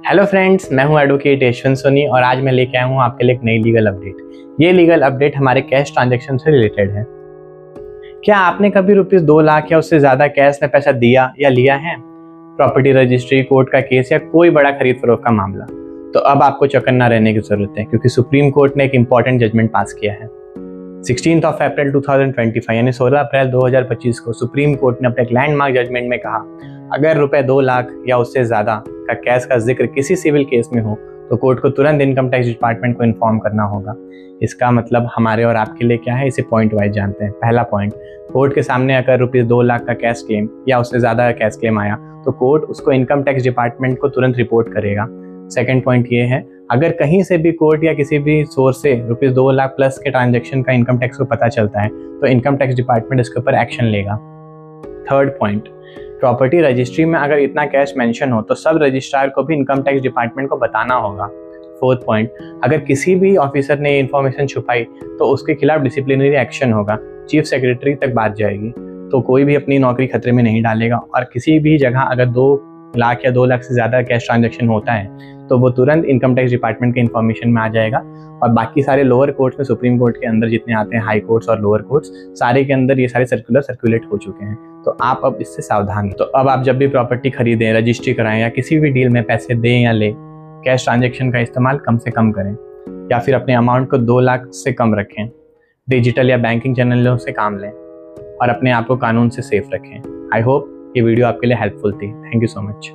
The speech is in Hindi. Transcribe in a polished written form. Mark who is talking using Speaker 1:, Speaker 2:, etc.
Speaker 1: हेलो फ्रेंड्स, मैं हूं एडवोकेट यशवंत सोनी और आज मैं लेके आया हूं आपके लिए एक नई लीगल अपडेट। ये लीगल अपडेट हमारे कैश ट्रांजैक्शन से रिलेटेड है। क्या आपने कभी रुपीस 2 लाख या उससे ज़्यादा कैश में पैसा दिया या लिया है? प्रॉपर्टी रजिस्ट्री, कोर्ट का केस या कोई बड़ा खरीद फरोख्त का मामला? तो अब आपको चौकन्ना रहने की ज़रूरत है, क्योंकि सुप्रीम कोर्ट ने एक इंपॉर्टेंट जजमेंट पास किया है। 16 अप्रैल 2025 यानी 16 अप्रैल 2025 को सुप्रीम कोर्ट ने अपने एक लैंडमार्क जजमेंट में कहा, अगर रुपए 2 लाख या उससे ज़्यादा का कैश का जिक्र किसी सिविल केस में हो तो कोर्ट को तुरंत इनकम टैक्स डिपार्टमेंट को इन्फॉर्म करना होगा। इसका मतलब हमारे और आपके लिए क्या है, इसे पॉइंट वाइज जानते हैं। पहला पॉइंट, कोर्ट के सामने अगर रुपीस 2 लाख का कैश क्लेम या उससे ज़्यादा का कैश क्लेम आया तो कोर्ट उसको इनकम टैक्स डिपार्टमेंट को तुरंत रिपोर्ट करेगा। सेकेंड पॉइंट ये है, अगर कहीं से भी कोर्ट या किसी भी सोर्स से रुपीस 2 लाख प्लस के ट्रांजैक्शन का इनकम टैक्स को पता चलता है तो इनकम टैक्स डिपार्टमेंट इसके ऊपर एक्शन लेगा। थर्ड पॉइंट, प्रॉपर्टी रजिस्ट्री में अगर इतना कैश मेंशन हो तो सब रजिस्ट्रार को भी इनकम टैक्स डिपार्टमेंट को बताना होगा। फोर्थ पॉइंट, अगर किसी भी ऑफिसर ने इन्फॉर्मेशन छुपाई तो उसके खिलाफ डिसिप्लिनरी एक्शन होगा, चीफ सेक्रेटरी तक बात जाएगी। तो कोई भी अपनी नौकरी खतरे में नहीं डालेगा और किसी भी जगह अगर 2 लाख या 2 लाख से ज़्यादा कैश ट्रांजैक्शन होता है तो वो तुरंत इनकम टैक्स डिपार्टमेंट के इन्फॉर्मेशन में आ जाएगा। और बाकी सारे लोअर कोर्ट्स में, सुप्रीम कोर्ट के अंदर जितने आते हैं, हाई कोर्ट्स और लोअर कोर्ट्स, सारे के अंदर ये सारे सर्कुलेट हो चुके हैं। तो आप अब इससे सावधान। तो अब आप जब भी प्रॉपर्टी खरीदें, रजिस्ट्री कराएं या किसी भी डील में पैसे दें या लें, कैश ट्रांजैक्शन का इस्तेमाल कम से कम करें या फिर अपने अमाउंट को 2 लाख से कम रखें। डिजिटल या बैंकिंग चैनलों से काम लें और अपने आप को कानून से सेफ रखें। आई होप ये वीडियो आपके लिए हेल्पफुल थी। Thank you so much.